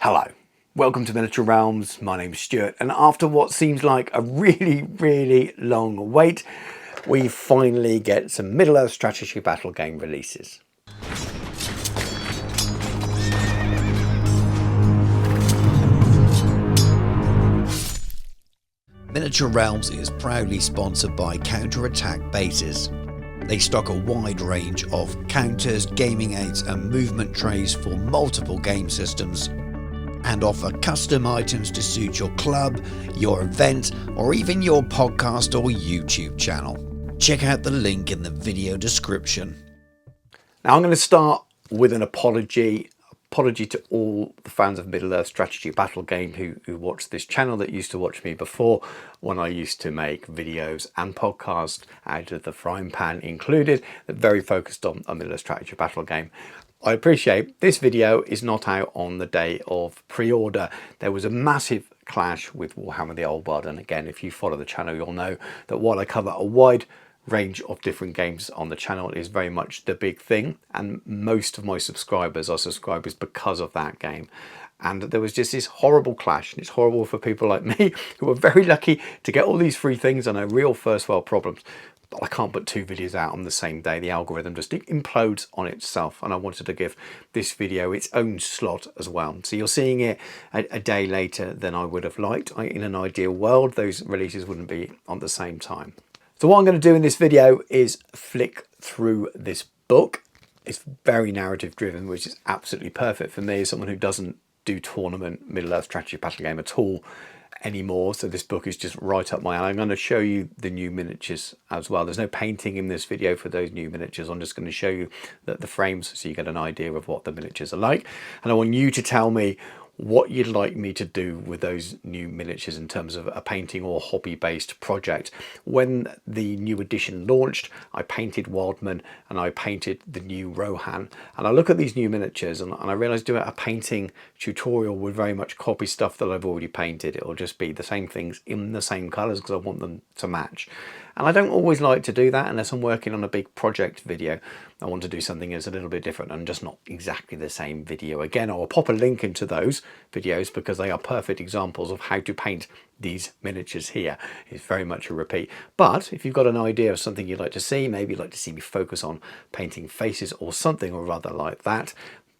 Hello, welcome to Miniature Realms. My name's Stuart, and after what seems like a really long wait, we finally get some Middle-earth strategy battle game releases. Miniature Realms is proudly sponsored by Counter-Attack Bases. They stock a wide range of counters, gaming aids and movement trays for multiple game systems, and offer custom items to suit your club, your event, or even your podcast or YouTube channel. Check out the link in the video description. Now I'm going to start with an apology to all the fans of Middle-earth strategy battle game who watch this channel, that used to watch me before when I used to make videos and podcasts out of the frying pan included, that very focused on a Middle-earth strategy battle game. I appreciate this video is not out on the day of pre-order. There was a massive clash with Warhammer the Old World, and again, if you follow the channel, you'll know that while I cover a wide range of different games on the channel, is very much the big thing, and most of my subscribers are subscribers because of that game. And there was just this horrible clash, and it's horrible for people like me who are very lucky to get all these free things and are real first world problems. But I can't put two videos out on the same day. The algorithm just implodes on itself, and I wanted to give this video its own slot as well. So you're seeing it a day later than I would have liked. In an ideal world, those releases wouldn't be on the same time. So what I'm going to do in this video is flick through this book. It's very narrative driven, which is absolutely perfect for me as someone who doesn't do tournament Middle-earth strategy battle game at all anymore. So this book is just right up my alley. I'm going to show you the new miniatures as well. There's no painting in this video for those new miniatures. I'm just going to show you the frames so you get an idea of what the miniatures are like. And I want you to tell me what you'd like me to do with those new miniatures in terms of a painting or hobby-based project. When the new edition launched, I painted Wildman and I painted the new Rohan, and I look at these new miniatures and I realized doing a painting tutorial would very much copy stuff that I've already painted. It'll just be the same things in the same colors because I want them to match. And I don't always like to do that unless I'm working on a big project video. I want to do something that's a little bit different and just not exactly the same video. Again, I'll pop a link into those videos because they are perfect examples of how to paint these miniatures here. It's very much a repeat. But if you've got an idea of something you'd like to see, maybe you'd like to see me focus on painting faces or something or other like that,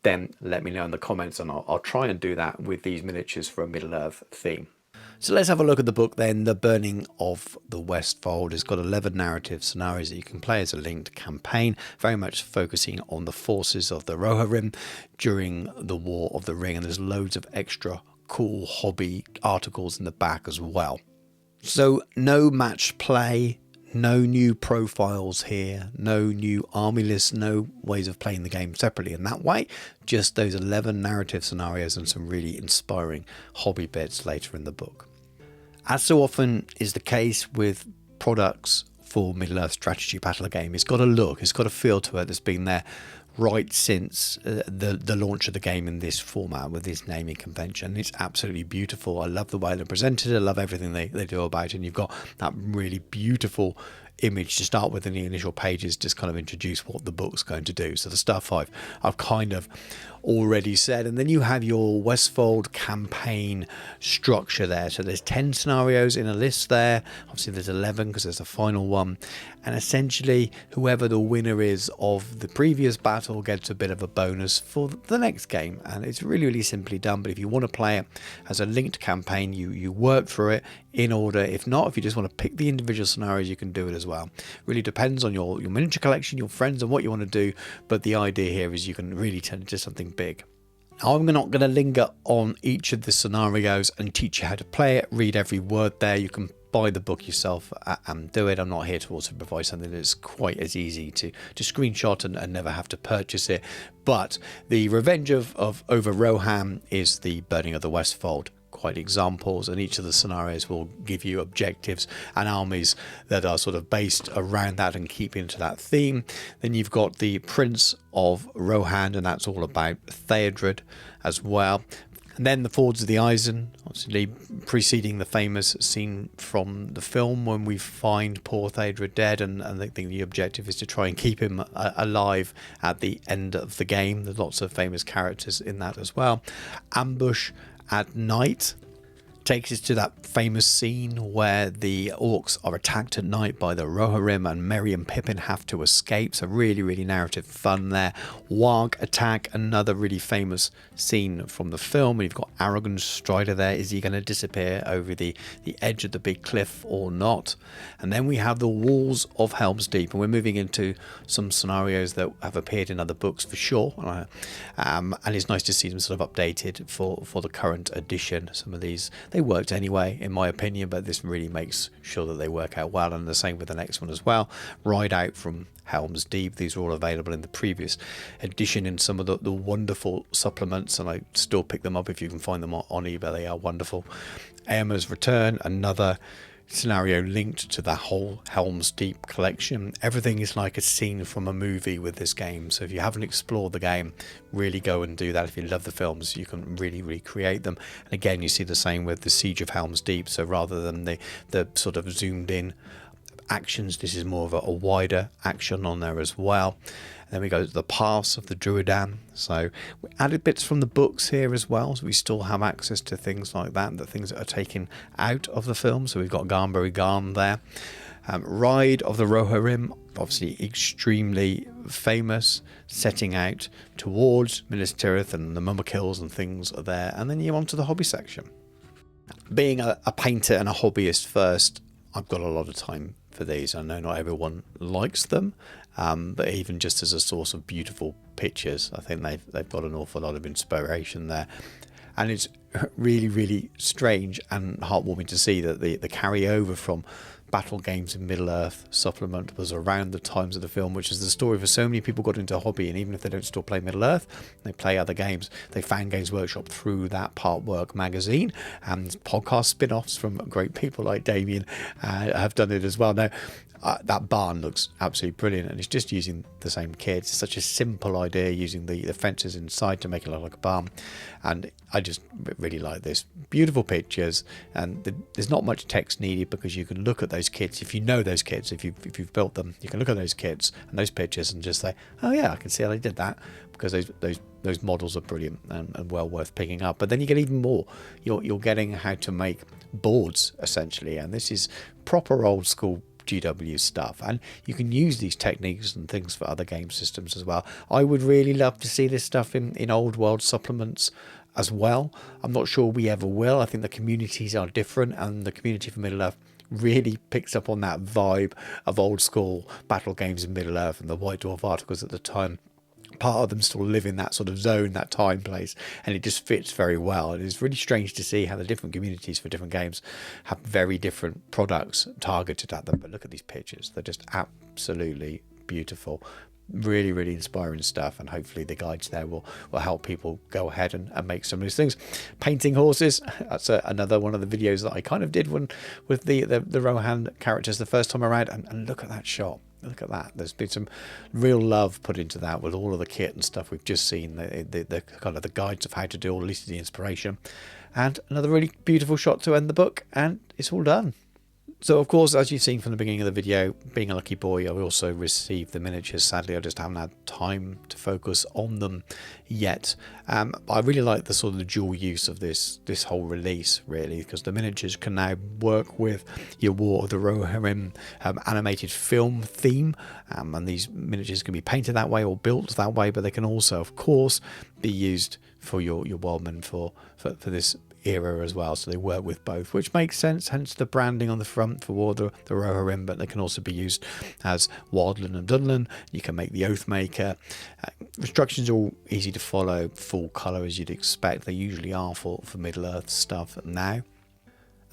then let me know in the comments, and I'll try and do that with these miniatures for a Middle-earth theme. So let's have a look at the book then. The Burning of the Westfold. It's got 11 narrative scenarios that you can play as a linked campaign, very much focusing on the forces of the Rohirrim during the War of the Ring, and there's loads of extra cool hobby articles in the back as well. So no match play, no new profiles here, no new army lists, no ways of playing the game separately in that way, just those 11 narrative scenarios and some really inspiring hobby bits later in the book. As so often is the case with products for Middle-earth strategy battle game, it's got a look, it's got a feel to it that's been there right since the launch of the game in this format with this naming convention. It's absolutely beautiful. I love the way they're presented. I love everything they do about it. And you've got that really beautiful image to start with in the initial pages, just kind of introduce what the book's going to do. So the stuff I've kind of already said, and then you have your Westfold campaign structure there. So there's 10 scenarios in a list there. Obviously there's 11 because there's a final one, and essentially whoever the winner is of the previous battle gets a bit of a bonus for the next game. And it's really simply done. But if you want to play it as a linked campaign, you work through it in order. If not, if you just want to pick the individual scenarios, you can do it as well. Really depends on your miniature collection, your friends, and what you want to do. But the idea here is you can really turn it into something big. Now, I'm not going to linger on each of the scenarios and teach you how to play it. Read every word there. You can buy the book yourself and do it. I'm not here to also provide something that's quite as easy to screenshot and never have to purchase it. But the Revenge of over Rohan is the Burning of the Westfold. Quite examples, and each of the scenarios will give you objectives and armies that are sort of based around that and keep into that theme. Then you've got the Prince of Rohan, and that's all about Theodred as well. And then the Fords of the Eisen, obviously preceding the famous scene from the film when we find poor Théodred dead, and I think the objective is to try and keep him alive at the end of the game. There's lots of famous characters in that as well. Ambush at Night takes us to that famous scene where the orcs are attacked at night by the Rohirrim and Merry and Pippin have to escape. So really, really narrative fun there. Warg Attack, another really famous scene from the film. You've got Aragorn's Strider there. Is he going to disappear over the edge of the big cliff or not? And then we have the Walls of Helm's Deep, and we're moving into some scenarios that have appeared in other books for sure. And it's nice to see them sort of updated for the current edition. Some of these, they worked anyway, in my opinion, but this really makes sure that they work out well, and the same with the next one as well. Ride Out from Helm's Deep. These are all available in the previous edition in some of the wonderful supplements, and I still pick them up if you can find them on eBay. They are wonderful. Éomer's Return, another scenario linked to the whole Helm's Deep collection. Everything is like a scene from a movie with this game, so if you haven't explored the game, really go and do that. If you love the films, you can really recreate them. And again, you see the same with the Siege of Helm's Deep, so rather than the sort of zoomed in actions, this is more of a wider action on there as well. And then we go to the Pass of the Druidan, so we added bits from the books here as well, so we still have access to things like that, the things that are taken out of the film. So we've got Garnbury Garn there. Ride of the Rohirrim, obviously extremely famous, setting out towards Minas Tirith, and the Mumakils and things are there. And then you're on to the hobby section. Being a painter and a hobbyist first, I've got a lot of time for these. I know not everyone likes them, but even just as a source of beautiful pictures, I think they've got an awful lot of inspiration there. And it's really, really strange and heartwarming to see that the carryover from Battle Games in Middle-earth supplement was around the times of the film, which is the story for so many people got into a hobby, and even if they don't still play Middle-earth, they play other games. They found Games Workshop through that Part Work magazine, and podcast spin-offs from great people like Damien have done it as well. Now, that barn looks absolutely brilliant, and it's just using the same kit. It's such a simple idea, using the fences inside to make it look like a barn, and I just really like this. Beautiful pictures, and there's not much text needed because you can look at those kits. If you know those kits, if you've built them, you can look at those kits and those pictures and just say, oh yeah, I can see how they did that, because those models are brilliant and well worth picking up. But then you get even more. You're getting how to make boards essentially, and this is proper old school GW stuff, and you can use these techniques and things for other game systems as well. I would really love to see this stuff in old world supplements as well. I'm not sure we ever will. I think the communities are different, and the community for Middle-earth really picks up on that vibe of old school battle games in Middle-earth, and the White Dwarf articles at the time, part of them still live in that sort of zone, that time place, and it just fits very well. And it's really strange to see how the different communities for different games have very different products targeted at them. But look at these pictures, they're just absolutely beautiful. Really, really inspiring stuff, and hopefully the guides there will help people go ahead and make some of these things. Painting horses, that's another one of the videos that I kind of did with the Rohan characters the first time around, and look at that shot. Look at that. There's been some real love put into that with all of the kit and stuff we've just seen, the kind of the guides of how to do all, at least the inspiration, and another really beautiful shot to end the book, and it's all done. So of course, as you've seen from the beginning of the video, being a lucky boy, I also received the miniatures. Sadly, I just haven't had time to focus on them yet. I really like the sort of the dual use of this whole release, really, because the miniatures can now work with your War of the Rohirrim animated film theme, and these miniatures can be painted that way or built that way, but they can also, of course, be used for your wildmen for this era as well, so they work with both, which makes sense, hence the branding on the front for War the Rohirrim. But they can also be used as Wildland and Dunland. You can make the Oathmaker. Instructions are all easy to follow, full colour as you'd expect. They usually are for Middle-earth stuff now.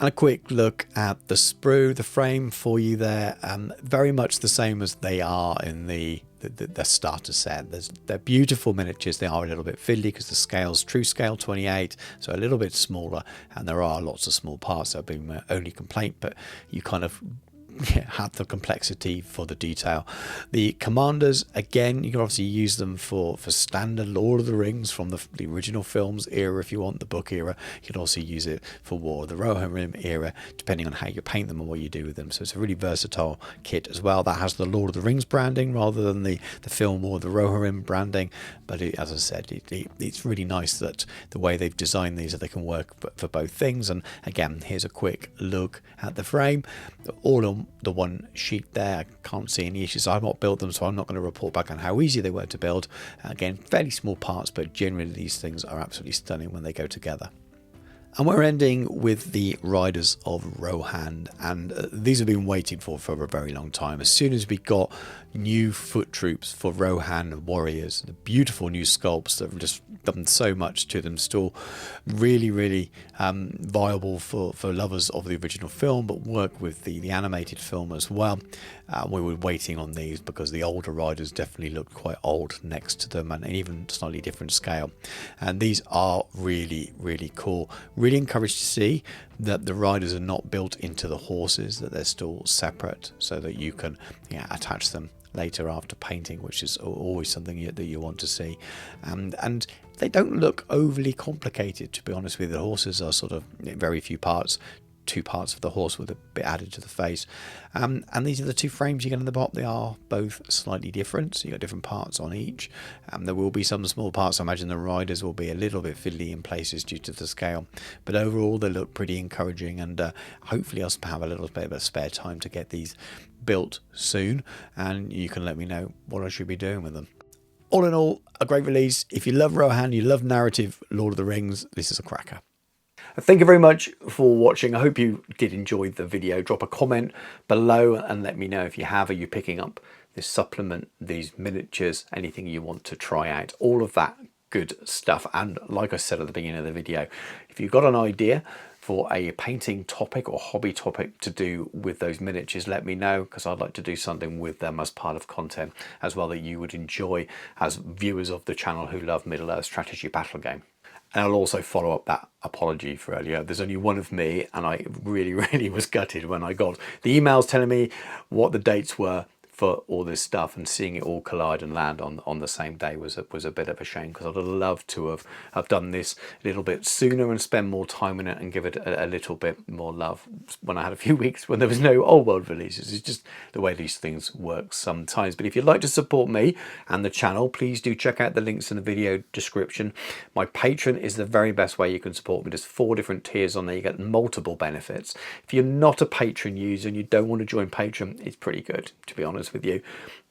And a quick look at the sprue, the frame for you there, very much the same as they are in the starter set. They're beautiful miniatures. They are a little bit fiddly because the scale's true scale 28, so a little bit smaller, and there are lots of small parts that have been my only complaint, but you kind of have the complexity for the detail. The commanders, again, you can obviously use them for standard Lord of the Rings from the original films era if you want, the book era. You can also use it for War of the Rohirrim era, depending on how you paint them and what you do with them. So it's a really versatile kit as well. That has the Lord of the Rings branding rather than the film War of the Rohirrim branding. But as I said, it's really nice that the way they've designed these, that they can work for both things. And again, here's a quick look at the frame. All on the one sheet there. I can't see any issues. I've not built them, so I'm not going to report back on how easy they were to build. Again, fairly small parts, but generally these things are absolutely stunning when they go together. And we're ending with the Riders of Rohan, and these have been waiting for a very long time. As soon as we got new foot troops for Rohan warriors, the beautiful new sculpts that have just done so much to them, still really viable for lovers of the original film, but work with the animated film as well. We were waiting on these because the older riders definitely looked quite old next to them, and even slightly different scale. And these are really cool. Really encouraged to see that the riders are not built into the horses, that they're still separate, so that you can attach them later after painting, which is always something that you want to see. And they don't look overly complicated, to be honest with you. The horses are sort of very few parts, 2 parts of the horse with a bit added to the face. And these are the 2 frames you get in the bottom. They are both slightly different, so you've got different parts on each. There will be some small parts. I imagine the riders will be a little bit fiddly in places due to the scale, but overall they look pretty encouraging, and hopefully I'll have a little bit of spare time to get these built soon, and you can let me know what I should be doing with them. All in all, a great release. If you love Rohan, you love narrative Lord of the Rings, this is a cracker. Thank you very much for watching. I hope you did enjoy the video. Drop a comment below and let me know if you have. Are you picking up this supplement, these miniatures, anything you want to try out, all of that good stuff. And like I said at the beginning of the video, if you've got an idea for a painting topic or hobby topic to do with those miniatures, let me know, because I'd like to do something with them as part of content as well that you would enjoy as viewers of the channel who love Middle-earth strategy battle game. And I'll also follow up that apology for earlier. There's only one of me, and I really was gutted when I got the emails telling me what the dates were for all this stuff, and seeing it all collide and land on the same day was a bit of a shame, because I'd have loved to have done this a little bit sooner and spend more time in it and give it a little bit more love when I had a few weeks when there was no old world releases. It's just the way these things work sometimes. But if you'd like to support me and the channel, please do check out the links in the video description. My Patreon is the very best way you can support me. There's 4 different tiers on there. You get multiple benefits. If you're not a Patreon user and you don't want to join Patreon, it's pretty good, to be honest with you.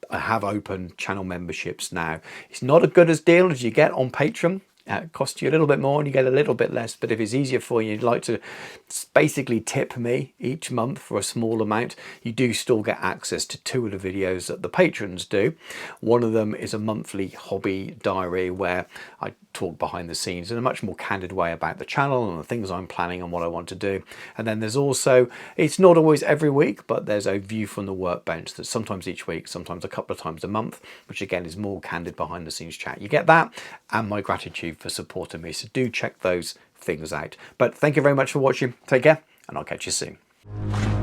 I have opened channel memberships now. It's not as good a deal as you get on Patreon. It costs you a little bit more and you get a little bit less, but if it's easier for you, you'd like to basically tip me each month for a small amount, you do still get access to 2 of the videos that the patrons do. One of them is a monthly hobby diary where I talk behind the scenes in a much more candid way about the channel and the things I'm planning and what I want to do. And then there's also, it's not always every week, but there's a view from the workbench that's sometimes each week, sometimes a couple of times a month, which again is more candid behind the scenes chat. You get that and my gratitude for supporting me, so do check those things out. But thank you very much for watching. Take care, and I'll catch you soon.